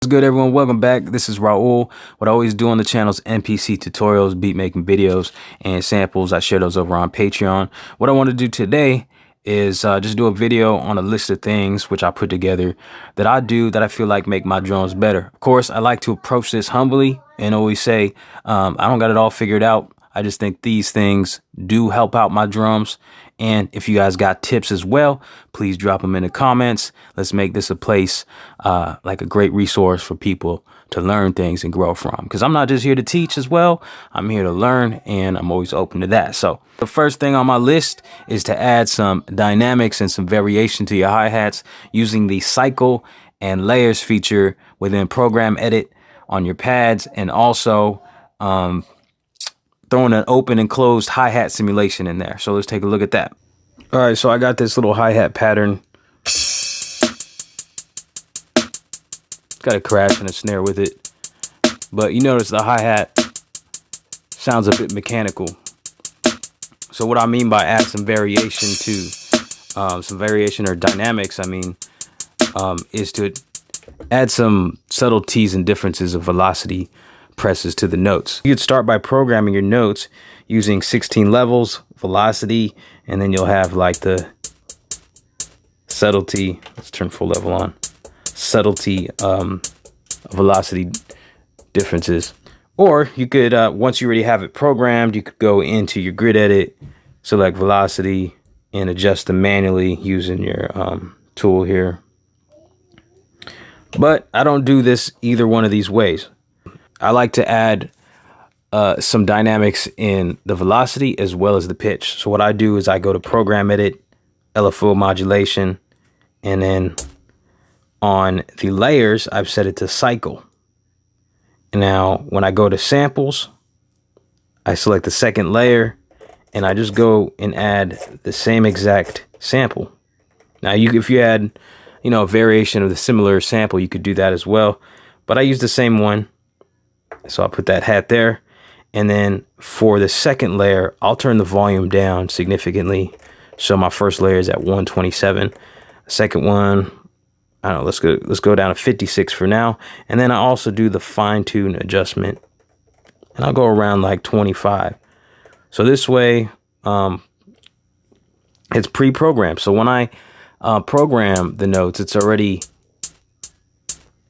What's good, everyone? Welcome back. This is Raul. What I always do on the channel is MPC tutorials, beat making videos, and samples. I share those over on Patreon. What I want to do today is just do a video on a list of things which I put together that I do that I feel like make my drums better. Of course, I like to approach this humbly and always say I don't got it all figured out. I just think these things do help out my drums. And if you guys got tips as well, please drop them in the comments. Let's make this a place like a great resource for people to learn things and grow from. Because I'm not just here to teach as well. I'm here to learn, and I'm always open to that. So the first thing on my list is to add some dynamics and some variation to your hi-hats using the cycle and layers feature within Program Edit on your pads, and also throwing an open and closed hi-hat simulation in there. So let's take a look at that. All right, so I got this little hi-hat pattern. It's got a crash and a snare with it. But you notice the hi-hat sounds a bit mechanical. So what I mean by add some variation to, some variation or dynamics, I mean, is to add some subtleties and differences of velocity presses to the notes. You could start by programming your notes using 16 levels, velocity, and then you'll have like the subtlety. Let's turn full level on. Subtlety, velocity differences. Or you could, once you already have it programmed, you could go into your grid edit, select velocity, and adjust them manually using your tool here. But I don't do this either one of these ways. I like to add some dynamics in the velocity as well as the pitch. So what I do is I go to Program Edit, LFO modulation, and then on the layers, I've set it to cycle. And now when I go to samples, I select the second layer and I just go and add the same exact sample. Now if you add, a variation of the similar sample, you could do that as well. But I use the same one. So I'll put that hat there. And then for the second layer, I'll turn the volume down significantly. So my first layer is at 127. Second one, I don't know, let's go down to 56 for now. And then I also do the fine tune adjustment. And I'll go around like 25. So this way, it's pre-programmed. So when I program the notes, it's already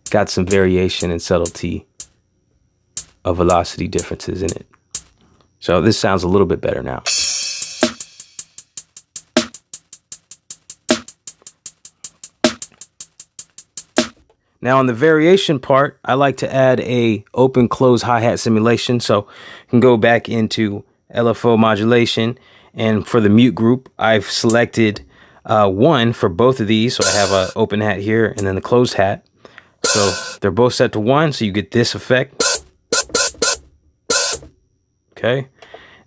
got some variation and subtlety of velocity differences in it. So this sounds a little bit better now. Now on the variation part, I like to add a open close hi-hat simulation. So you can go back into LFO modulation, and for the mute group, I've selected one for both of these. So I have an open hat here and then the closed hat. So they're both set to 1, so you get this effect. Okay.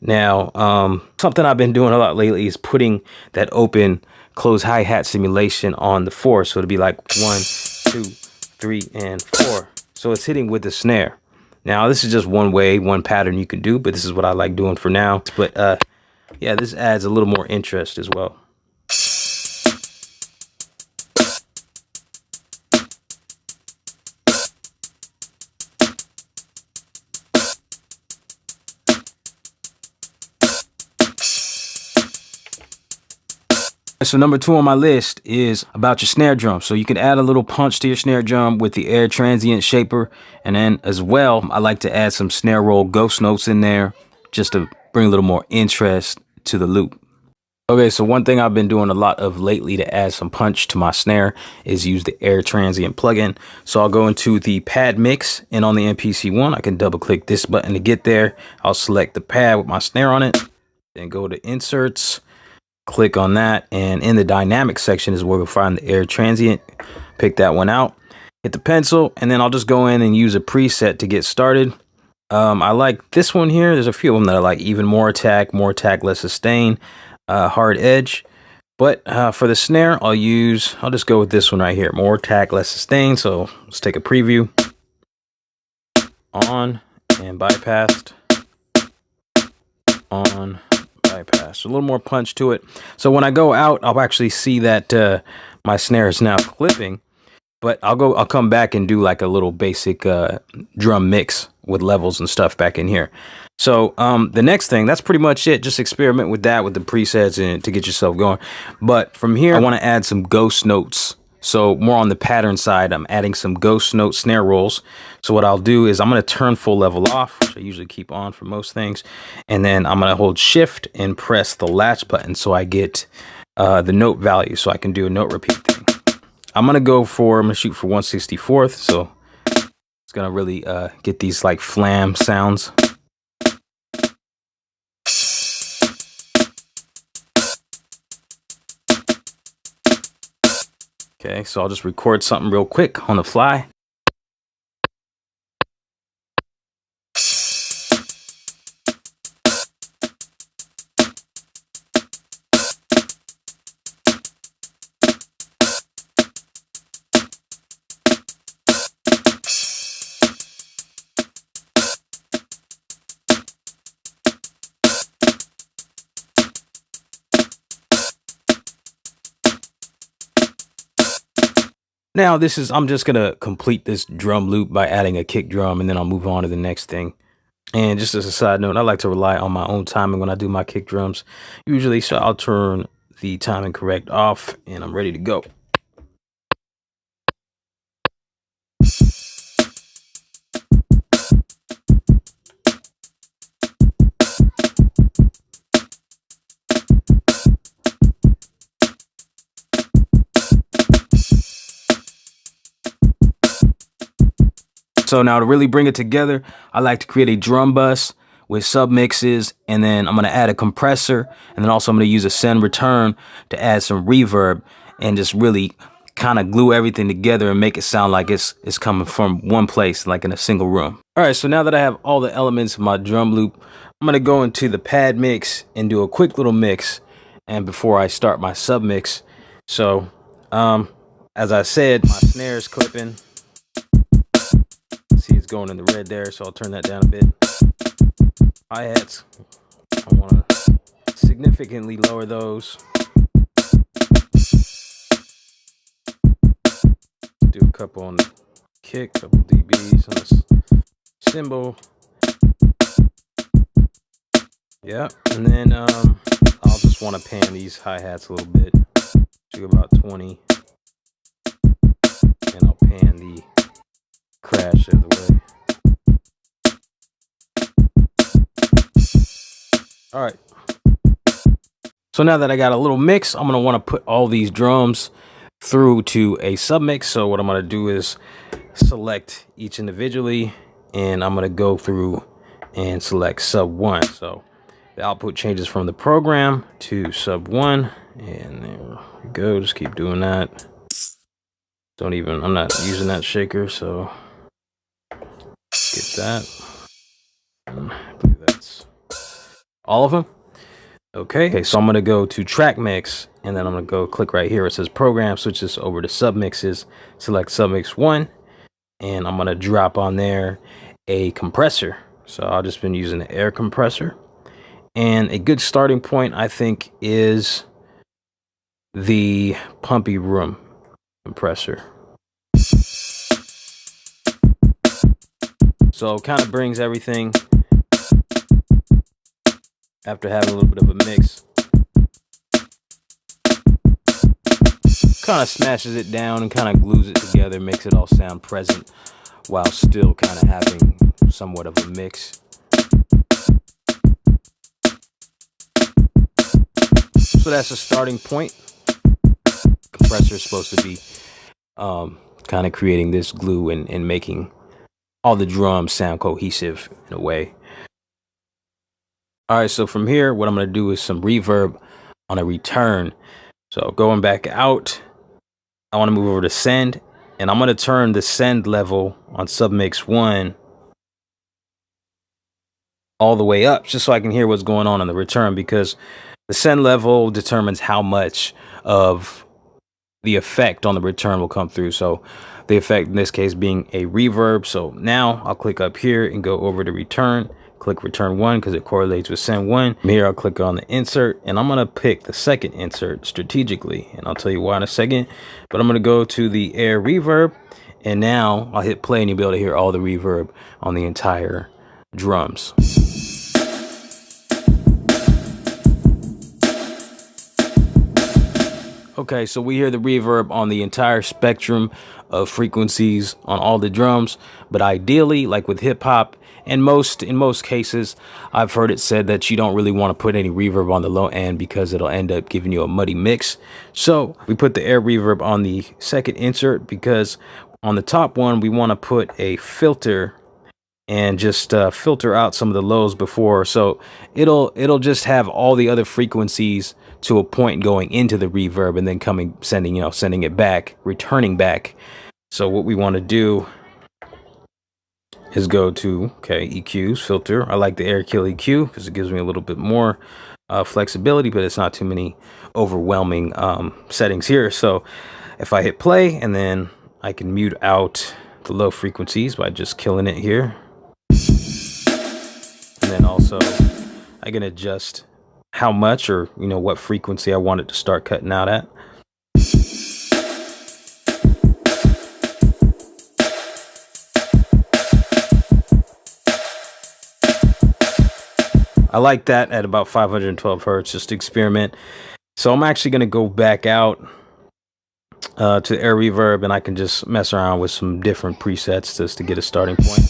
Now, something I've been doing a lot lately is putting that open close hi-hat simulation on the 4. So it'll be like 1, 2, 3, and 4. So it's hitting with the snare. Now, this is just one way, one pattern you can do, but this is what I like doing for now. But yeah, this adds a little more interest as well. So number 2 on my list is about your snare drum. So you can add a little punch to your snare drum with the air transient shaper. And then as well, I like to add some snare roll ghost notes in there just to bring a little more interest to the loop. Okay, so one thing I've been doing a lot of lately to add some punch to my snare is use the air transient plugin. So I'll go into the pad mix, and on the MPC ONE, I can double click this button to get there. I'll select the pad with my snare on it, then go to inserts. Click on that, and in the dynamic section is where we'll find the air transient. Pick that one out, hit the pencil, and then I'll just go in and use a preset to get started. I like this one here. There's a few of them that I like: even more attack, less sustain, hard edge. But for the snare, I'll just go with this one right here: more attack, less sustain. So let's take a preview. On and bypassed. On. Bypass. A little more punch to it. So when I go out, I'll actually see that my snare is now clipping. But I'll come back and do like a little basic drum mix with levels and stuff back in here. So the next thing, that's pretty much it. Just experiment with that with the presets and to get yourself going. But from here, I want to add some ghost notes. So more on the pattern side, I'm adding some ghost note snare rolls. So what I'll do is I'm going to turn full level off, which I usually keep on for most things. And then I'm going to hold shift and press the latch button so I get the note value, so I can do a note repeat thing. I'm going to shoot for 1/64th. So it's going to really get these like flam sounds. Okay, so I'll just record something real quick on the fly. Now I'm just gonna complete this drum loop by adding a kick drum, and then I'll move on to the next thing. And just as a side note, I like to rely on my own timing when I do my kick drums usually, so I'll turn the timing correct off and I'm ready to go. So now to really bring it together, I like to create a drum bus with sub mixes, and then I'm going to add a compressor, and then also I'm going to use a send return to add some reverb and just really kind of glue everything together and make it sound like it's coming from one place, like in a single room. All right, so now that I have all the elements of my drum loop, I'm going to go into the pad mix and do a quick little mix, and before I start my sub mix. So as I said, my snare is clipping. See, it's going in the red there, so I'll turn that down a bit. Hi-hats, I want to significantly lower those. Do a couple on the kick, couple dBs on the cymbal. Yeah, and then I'll just want to pan these hi-hats a little bit to about 20, and I'll pan the crash out of the way. All right, so now that I got a little mix, I'm gonna want to put all these drums through to a submix. So what I'm gonna do is select each individually, and I'm gonna go through and select sub 1. So the output changes from the program to sub 1, and there we go. Just keep doing that. I'm not using that shaker, so get that. And I believe that's all of them. Okay, so I'm gonna go to track mix, and then I'm gonna go click right here. It says program, switch this over to submixes, select submix 1, and I'm gonna drop on there a compressor. So I've just been using the air compressor, and a good starting point I think is the pumpy room compressor. So it kind of brings everything after having a little bit of a mix. Kind of smashes it down and kind of glues it together, makes it all sound present while still kind of having somewhat of a mix. So that's a starting point. Compressor is supposed to be kind of creating this glue and making all the drums sound cohesive in a way. All right, so from here, what I'm going to do is some reverb on a return. So going back out, I want to move over to send, and I'm going to turn the send level on submix 1 all the way up, just so I can hear what's going on the return, because the send level determines how much of the effect on the return will come through. So the effect in this case being a reverb. So now I'll click up here and go over to return, click return 1 because it correlates with send 1. From here, I'll click on the insert, and I'm going to pick the second insert strategically, and I'll tell you why in a second. But I'm going to go to the air reverb, and now I'll hit play, and you'll be able to hear all the reverb on the entire drums. Okay, so we hear the reverb on the entire spectrum of frequencies on all the drums, but ideally, like with hip hop, and in most cases, I've heard it said that you don't really want to put any reverb on the low end because it'll end up giving you a muddy mix. So we put the air reverb on the second insert because on the top one, we want to put a filter and just filter out some of the lows before, so it'll just have all the other frequencies to a point going into the reverb and then sending it back, returning back. So what we want to do is go to EQs, filter. I like the air kill EQ because it gives me a little bit more flexibility, but it's not too many overwhelming settings here. So if I hit play, and then I can mute out the low frequencies by just killing it here. And then also I can adjust how much, or what frequency I want it to start cutting out at. I like that at about 512 hertz, just to experiment. So I'm actually going to go back out to air reverb, and I can just mess around with some different presets just to get a starting point.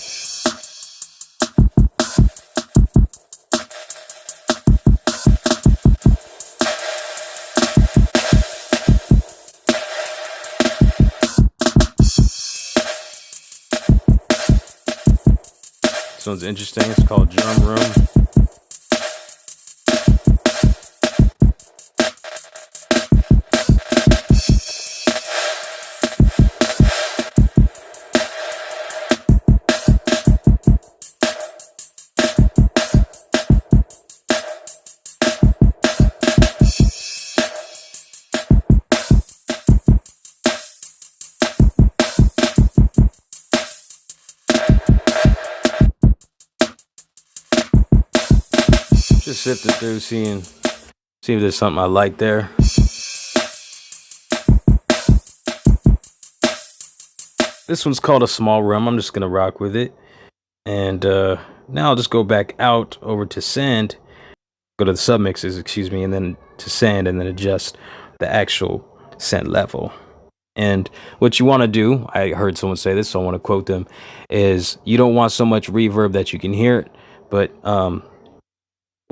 This one's interesting. It's called Drum Room. Just sifting through, see if there's something I like there. This one's called a small room. I'm just gonna rock with it. And now I'll just go back out over to send, go to the submixes, excuse me, and then to send, and then adjust the actual send level. And what you want to do, I heard someone say this, so I want to quote them, is you don't want so much reverb that you can hear it, but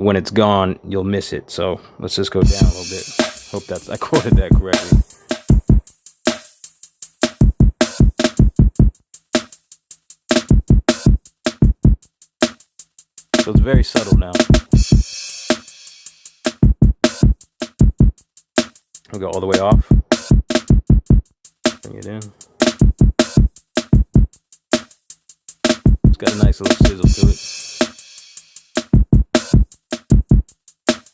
when it's gone, you'll miss it. So let's just go down a little bit. Hope I quoted that correctly. So it's very subtle now. We'll go all the way off. Bring it in. It's got a nice little sizzle to it.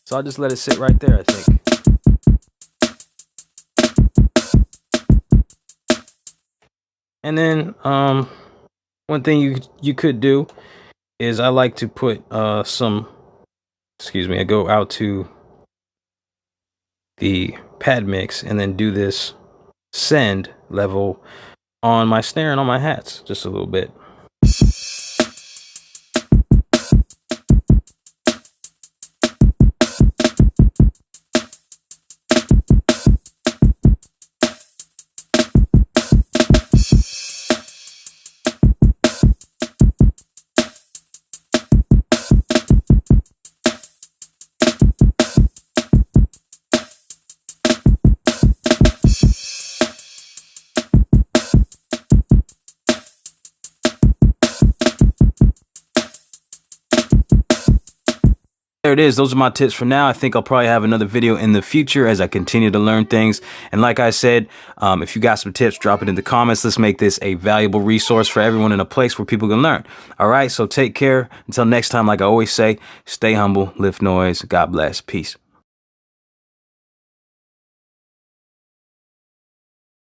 So I'll just let it sit right there, I think. And then one thing you could do is I like to put I go out to the pad mix and then do this send level on my snare and on my hats just a little bit. There it is. Those are my tips for now. I think I'll probably have another video in the future as I continue to learn things. And like I said, if you got some tips, drop it in the comments. Let's make this a valuable resource for everyone in a place where people can learn. All right. So take care. Until next time, like I always say, stay humble, lift noise. God bless. Peace.